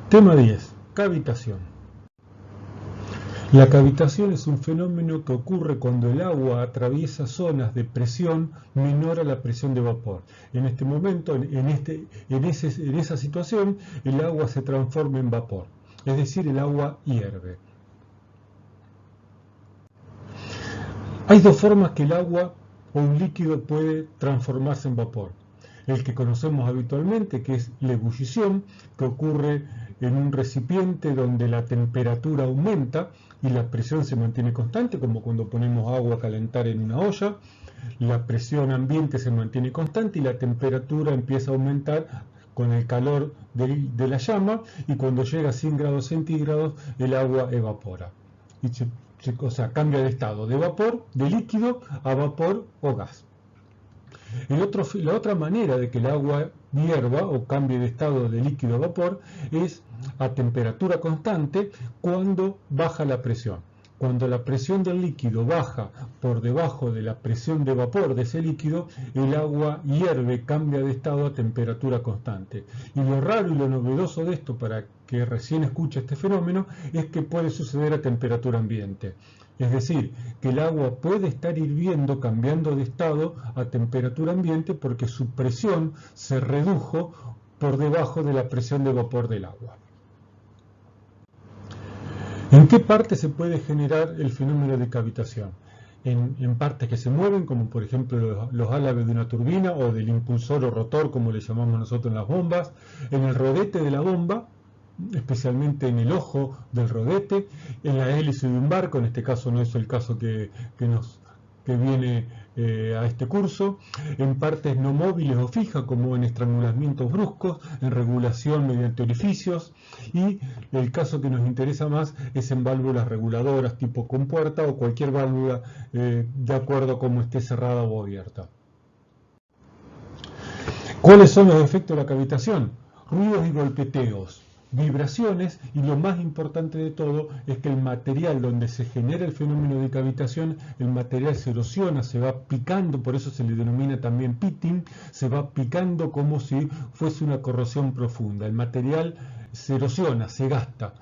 Tema 10. Cavitación. La cavitación es un fenómeno que ocurre cuando el agua atraviesa zonas de presión menor a la presión de vapor. En este momento, en esa situación, el agua se transforma en vapor, es decir, el agua hierve. Hay dos formas que el agua o un líquido puede transformarse en vapor. El que conocemos habitualmente, que es la ebullición, que ocurre en un recipiente donde la temperatura aumenta y la presión se mantiene constante, como cuando ponemos agua a calentar en una olla. La presión ambiente se mantiene constante y la temperatura empieza a aumentar con el calor de la llama, y cuando llega a 100 grados centígrados el agua evapora. O sea, cambia de estado de vapor, de líquido, a vapor o gas. La otra manera de que el agua hierva o cambie de estado de líquido a vapor es a temperatura constante cuando baja la presión. Cuando la presión del líquido baja por debajo de la presión de vapor de ese líquido, el agua hierve, cambia de estado a temperatura constante. Y lo raro y lo novedoso de esto, para que recién escuche este fenómeno, es que puede suceder a temperatura ambiente. Es decir, que el agua puede estar hirviendo, cambiando de estado a temperatura ambiente, porque su presión se redujo por debajo de la presión de vapor del agua. ¿En qué parte se puede generar el fenómeno de cavitación? En partes que se mueven, como por ejemplo los álabes de una turbina o del impulsor o rotor, como le llamamos nosotros en las bombas, en el rodete de la bomba, especialmente en el ojo del rodete, en la hélice de un barco. En este caso no es el caso que viene a este curso, en partes no móviles o fijas, como en estrangulamientos bruscos, en regulación mediante orificios, y el caso que nos interesa más es en válvulas reguladoras tipo compuerta o cualquier válvula de acuerdo a cómo esté cerrada o abierta. ¿Cuáles son los efectos de la cavitación? Ruidos y golpeteos, vibraciones, y lo más importante de todo es que el material donde se genera el fenómeno de cavitación, el material se erosiona, se va picando, por eso se le denomina también pitting, se va picando como si fuese una corrosión profunda. El material se erosiona, se gasta.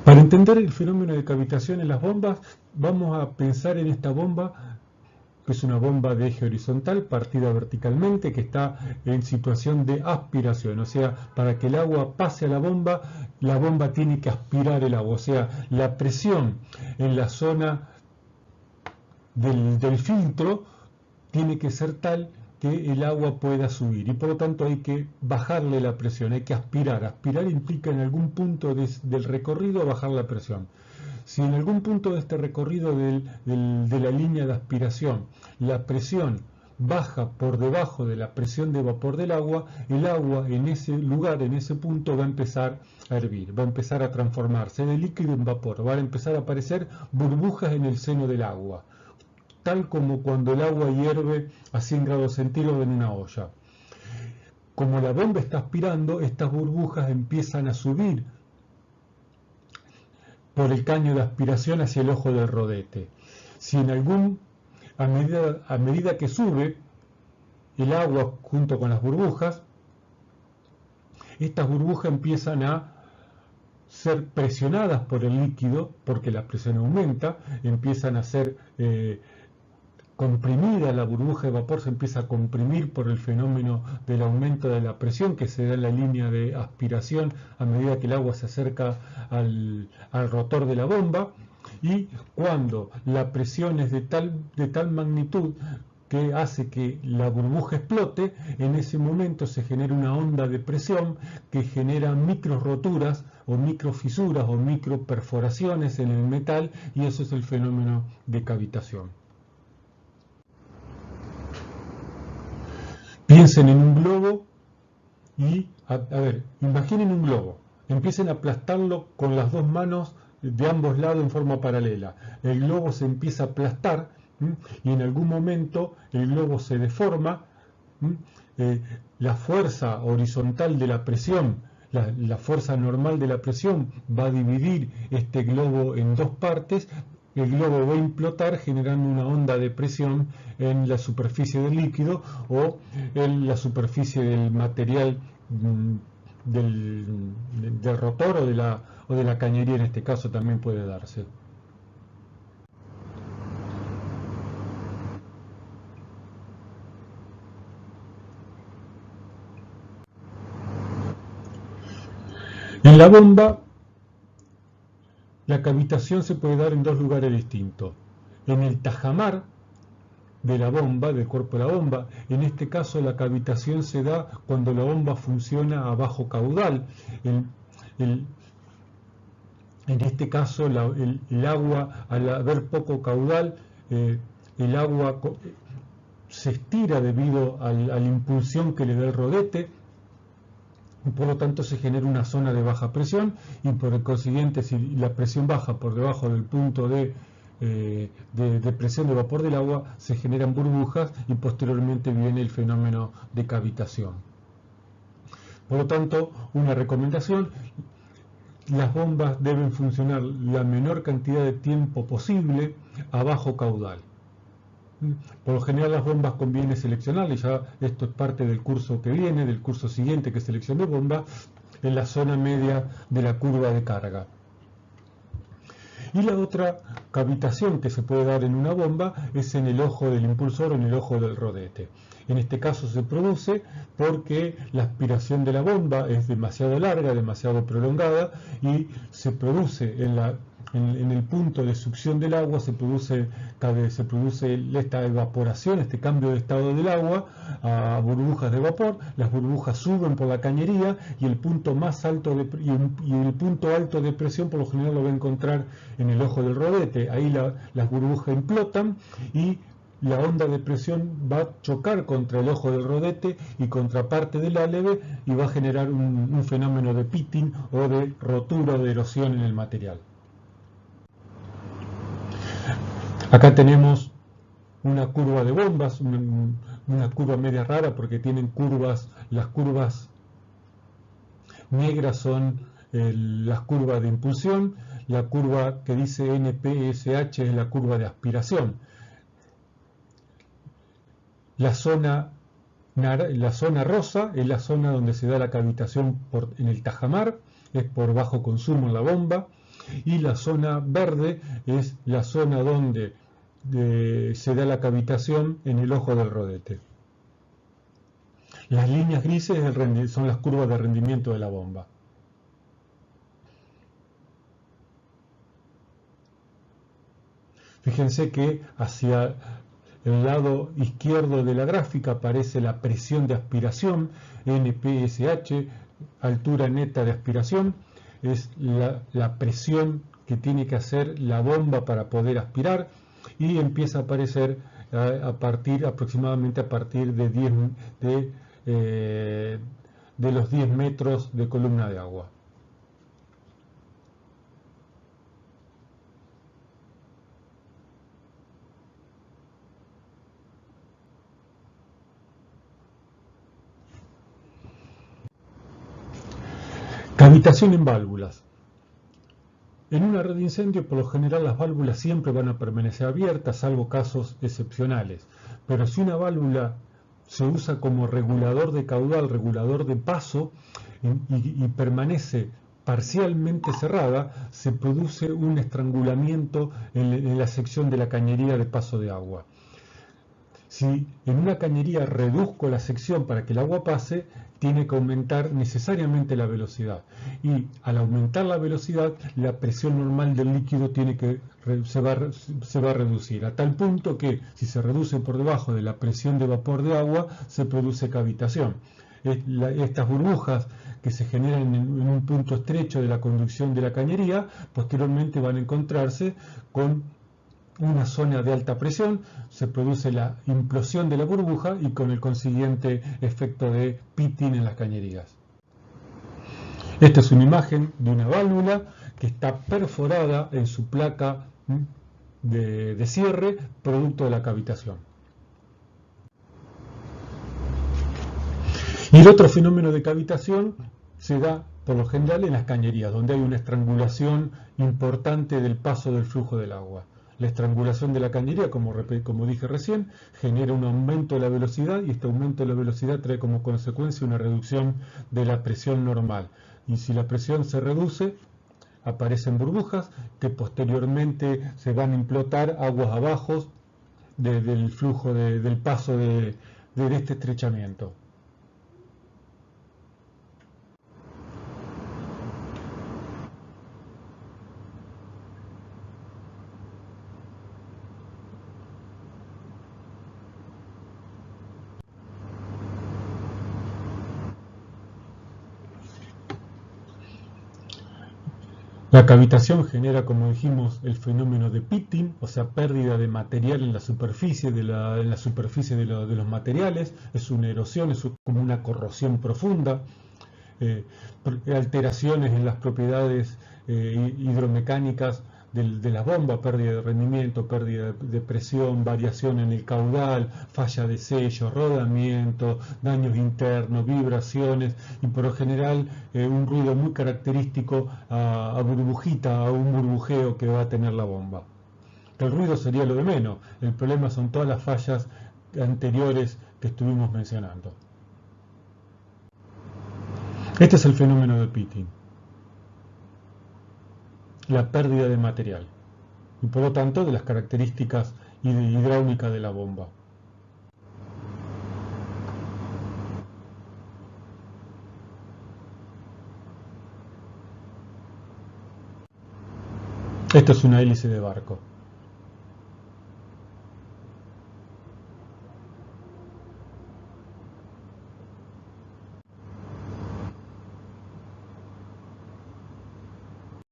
Para entender el fenómeno de cavitación en las bombas, vamos a pensar en esta bomba, que es una bomba de eje horizontal partida verticalmente, que está en situación de aspiración. O sea, para que el agua pase a la bomba tiene que aspirar el agua. O sea, la presión en la zona del filtro tiene que ser tal que el agua pueda subir, y por lo tanto hay que bajarle la presión, hay que aspirar. Aspirar implica en algún punto del recorrido bajar la presión. Si en algún punto de este recorrido de la línea de aspiración la presión baja por debajo de la presión de vapor del agua, el agua en ese lugar, en ese punto, va a empezar a hervir, va a empezar a transformarse de líquido en vapor, van a empezar a aparecer burbujas en el seno del agua, tal como cuando el agua hierve a 100 grados centígrados en una olla. Como la bomba está aspirando, estas burbujas empiezan a subir por el caño de aspiración hacia el ojo del rodete. Si a medida que sube el agua junto con las burbujas, estas burbujas empiezan a ser presionadas por el líquido, porque la presión aumenta, empiezan a ser comprimida, la burbuja de vapor se empieza a comprimir por el fenómeno del aumento de la presión que se da en la línea de aspiración a medida que el agua se acerca al rotor de la bomba, y cuando la presión es de tal magnitud que hace que la burbuja explote, en ese momento se genera una onda de presión que genera micro roturas o micro fisuras o micro perforaciones en el metal, y eso es el fenómeno de cavitación. Piensen en un globo y, imaginen un globo, empiecen a aplastarlo con las dos manos de ambos lados en forma paralela. El globo se empieza a aplastar, y en algún momento el globo se deforma. La fuerza horizontal de la presión, la fuerza normal de la presión, va a dividir este globo en dos partes. El globo va a implotar generando una onda de presión en la superficie del líquido o en la superficie del material del rotor o de la cañería, en este caso también puede darse. En la bomba, la cavitación se puede dar en dos lugares distintos. En el tajamar de la bomba, del cuerpo de la bomba, en este caso la cavitación se da cuando la bomba funciona a bajo caudal. En este caso el agua, al haber poco caudal, el agua se estira debido a la impulsión que le da el rodete, y por lo tanto se genera una zona de baja presión, y por el consiguiente, si la presión baja por debajo del punto de presión de vapor del agua, se generan burbujas y posteriormente viene el fenómeno de cavitación. Por lo tanto, una recomendación: las bombas deben funcionar la menor cantidad de tiempo posible a bajo caudal. Por lo general las bombas conviene seleccionarlas, ya esto es parte del curso que viene, del curso siguiente, que es selección de bombas, en la zona media de la curva de carga. Y la otra cavitación que se puede dar en una bomba es en el ojo del impulsor o en el ojo del rodete. En este caso se produce porque la aspiración de la bomba es demasiado larga, demasiado prolongada, y se produce en el punto de succión del agua, se produce esta evaporación, este cambio de estado del agua a burbujas de vapor. Las burbujas suben por la cañería y el punto más alto el punto alto de presión por lo general lo va a encontrar en el ojo del rodete. Ahí las burbujas implotan y la onda de presión va a chocar contra el ojo del rodete y contra parte del áleve, y va a generar un fenómeno de pitting o de rotura o de erosión en el material. Acá tenemos una curva de bombas, una curva media rara porque tienen curvas. Las curvas negras son las curvas de impulsión, la curva que dice NPSH es la curva de aspiración. La zona rosa es la zona donde se da la cavitación en el tajamar, es por bajo consumo en la bomba, y la zona verde es la zona donde se da la cavitación en el ojo del rodete. Las líneas grises son las curvas de rendimiento de la bomba. Fíjense que hacia el lado izquierdo de la gráfica aparece la presión de aspiración, NPSH, altura neta de aspiración, es la presión que tiene que hacer la bomba para poder aspirar, y empieza a aparecer aproximadamente a partir de los 10 metros de columna de agua. Cavitación en válvulas. En una red de incendio, por lo general, las válvulas siempre van a permanecer abiertas, salvo casos excepcionales. Pero si una válvula se usa como regulador de caudal, regulador de paso, y permanece parcialmente cerrada, se produce un estrangulamiento en la sección de la cañería de paso de agua. Si en una cañería reduzco la sección para que el agua pase, tiene que aumentar necesariamente la velocidad, y al aumentar la velocidad la presión normal del líquido se va a reducir, a tal punto que si se reduce por debajo de la presión de vapor de agua se produce cavitación. Estas burbujas que se generan en un punto estrecho de la conducción de la cañería posteriormente van a encontrarse con una zona de alta presión, se produce la implosión de la burbuja y con el consiguiente efecto de pitting en las cañerías. Esta es una imagen de una válvula que está perforada en su placa de cierre, producto de la cavitación. Y el otro fenómeno de cavitación se da por lo general en las cañerías, donde hay una estrangulación importante del paso del flujo del agua. La estrangulación de la cañería, como dije recién, genera un aumento de la velocidad y este aumento de la velocidad trae como consecuencia una reducción de la presión normal. Y si la presión se reduce, aparecen burbujas que posteriormente se van a implotar aguas abajo del flujo del paso de este estrechamiento. La cavitación genera, como dijimos, el fenómeno de pitting, o sea, pérdida de material en la superficie de los materiales. Es una erosión, es como una corrosión profunda. Alteraciones en las propiedades hidromecánicas de la bomba, pérdida de rendimiento, pérdida de presión, variación en el caudal, falla de sello, rodamiento, daños internos, vibraciones y por lo general un ruido muy característico a burbujita, a un burbujeo que va a tener la bomba. El ruido sería lo de menos, el problema son todas las fallas anteriores que estuvimos mencionando. Este es el fenómeno de pitting, la pérdida de material y por lo tanto de las características hidráulicas de la bomba. Esto es una hélice de barco.